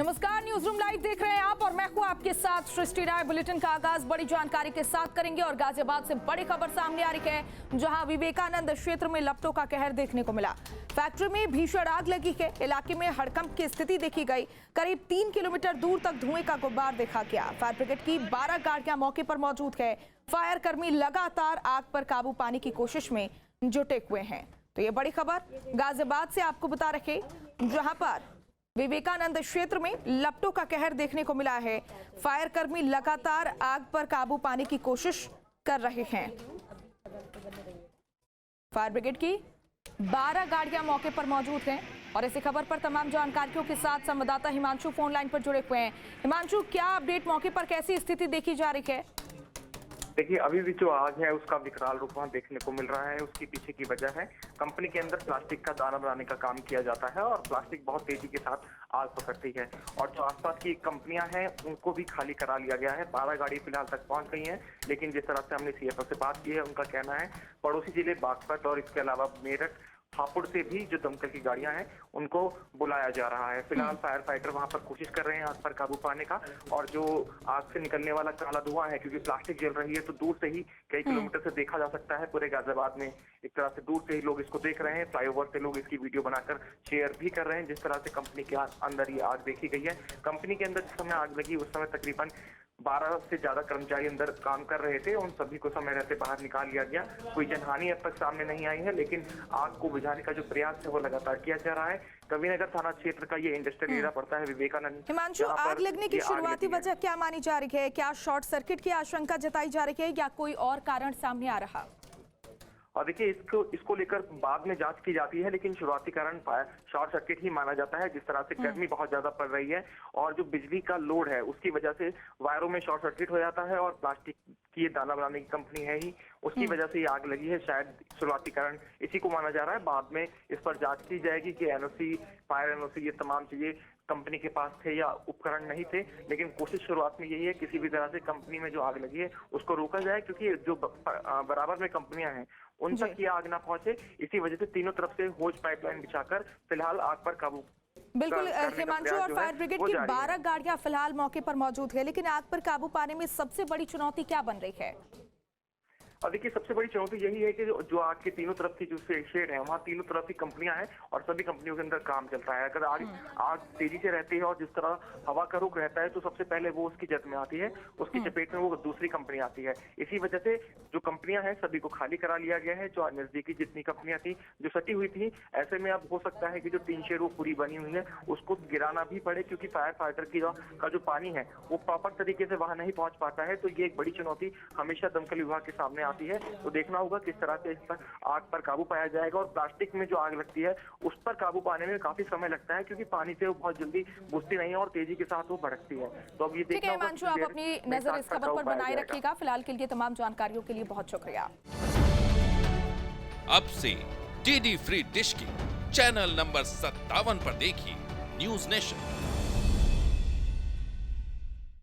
नमस्कार, news room live देख रहे हैं आप और मैं हूं आपके साथ सृष्टि राय। बुलेटिन का आगाज बड़ी जानकारी के साथ करेंगे और गाजियाबाद से बड़ी खबर सामने आ रही है, जहां विवेकानंद क्षेत्र में लपटों का कहर देखने को मिला। फैक्ट्री में भीषण आग लगी है। इलाके में हड़कंप की स्थिति देखी गई। करीब 3 किलोमीटर दूर तक धुएं का गुब्बार देखा गया। फायर ब्रिगेड की 12 गाड़ियां मौके पर मौजूद है। फायर कर्मी लगातार आग पर काबू पाने की कोशिश में जुटे हुए हैं। तो ये बड़ी खबर गाजियाबाद से आपको बता रहे, जहां पर विवेकानंद क्षेत्र में लपटों का कहर देखने को मिला है। फायर कर्मी लगातार आग पर काबू पाने की कोशिश कर रहे हैं। फायर ब्रिगेड की 12 गाड़ियां मौके पर मौजूद हैं और इसी खबर पर तमाम जानकारियों के साथ संवाददाता हिमांशु फोन लाइन पर जुड़े हुए हैं। हिमांशु, क्या अपडेट, मौके पर कैसी स्थिति देखी जा रही है? देखिए, अभी भी जो आग है उसका विकराल रूप वहां देखने को मिल रहा है। उसके पीछे की वजह है, कंपनी के अंदर प्लास्टिक का दाना बनाने का काम किया जाता है और प्लास्टिक बहुत तेजी के साथ आग पकड़ती है और जो आसपास की कंपनियां हैं उनको भी खाली करा लिया गया है। 12 गाड़ी फिलहाल तक पहुंच गई हैं, लेकिन जिस तरह से हमने सीएफओ से बात की है, उनका कहना है पड़ोसी जिले बागपत और इसके अलावा मेरठ, हापुड़ से भी जो दमकल की गाड़ियां हैं उनको बुलाया जा रहा है। फिलहाल फायर फाइटर वहां पर कोशिश कर रहे हैं आग पर काबू पाने का। और जो आग से निकलने वाला काला धुआं है, क्योंकि प्लास्टिक जल रही है, तो दूर से ही कई किलोमीटर से देखा जा सकता है। पूरे गाजियाबाद में एक तरह से दूर से ही लोग इसको देख रहे हैं। फ्लाईओवर से लोग इसकी वीडियो बनाकर शेयर भी कर रहे हैं। जिस तरह से कंपनी के अंदर ये आग देखी गई है, कंपनी के अंदर जिस समय आग लगी उस समय तकरीबन 12 से ज्यादा कर्मचारी अंदर काम कर रहे थे। उन सभी को समय रहते बाहर निकाल लिया गया। कोई जनहानि अब तक सामने नहीं आई है, लेकिन आग को बुझाने का जो प्रयास है वो लगातार किया जा रहा है। कविनगर थाना क्षेत्र का ये इंडस्ट्रियल एरिया पड़ता है विवेकानंद। हिमांशु, आग लगने की शुरुआती वजह क्या मानी जा रही है? क्या शॉर्ट सर्किट की आशंका जताई जा रही है या कोई और कारण सामने आ रहा? और देखिए, इसको लेकर बाद में जांच की जाती है, लेकिन शुरुआती कारण शॉर्ट सर्किट ही माना जाता है। जिस तरह से गर्मी बहुत ज्यादा पड़ रही है और जो बिजली का लोड है उसकी वजह से वायरों में शॉर्ट सर्किट हो जाता है और प्लास्टिक की ये दाना बनाने की कंपनी है ही, उसकी वजह से ये आग लगी है। शायद शुरुआती कारण इसी को माना जा रहा है। बाद में इस पर जांच की जाएगी कि एनओसी, फायर एनओसी, ये तमाम चीजें कंपनी के पास थे या उपकरण नहीं थे। लेकिन कोशिश शुरुआत में यही है किसी भी तरह से कंपनी में जो आग लगी है उसको रोका जाए, क्योंकि जो बराबर में कंपनियां हैं उन तक ये आग ना पहुंचे। इसी वजह से तीनों तरफ से होज पाइपलाइन बिछाकर फिलहाल आग पर काबू। बिल्कुल हिमांशु, और फायर ब्रिगेड की 12 गाड़ियां फिलहाल मौके पर मौजूद है, लेकिन आग पर काबू पाने में सबसे बड़ी चुनौती क्या बन रही है? और देखिए, सबसे बड़ी चुनौती यही है कि जो आग के तीनों तरफ की जो शेड है वहाँ तीनों तरफ की कंपनियां हैं और सभी कंपनियों के अंदर काम चलता है। अगर आग तेजी से रहती है और जिस तरह हवा का रुख रहता है, तो सबसे पहले वो उसकी जद में आती है, उसकी चपेट में वो दूसरी कंपनी आती है। इसी वजह से जो कंपनियां हैं सभी को खाली करा लिया गया है। जो नजदीकी जितनी कंपनियां थी जो सटी हुई थी, ऐसे में अब हो सकता है कि जो टीन शेड वो पूरी बनी हुई है उसको गिराना भी पड़े, क्योंकि फायर फाइटर का जो पानी है वो प्रॉपर तरीके से वहां नहीं पहुंच पाता है। तो ये एक बड़ी चुनौती हमेशा दमकल विभाग के सामने आती है। तो देखना होगा किस तरह से इस पर आग पर काबू पाया जाएगा। और प्लास्टिक में जो आग लगती है उस पर काबू पाने में काफी समय लगता है, क्योंकि पानी से वो बहुत जल्दी बुझती नहीं है और तेजी के साथ वो भड़कती है। तो अब ये देखना होगा। हिमांशु, आप अपनी नजर इस खबर पर बनाए रखिएगा। फिलहाल के लिए तमाम जानकारियों के लिए बहुत शुक्रिया। अब से डीडी फ्री डिश की चैनल नंबर 57 पर देखिए न्यूज नेशन।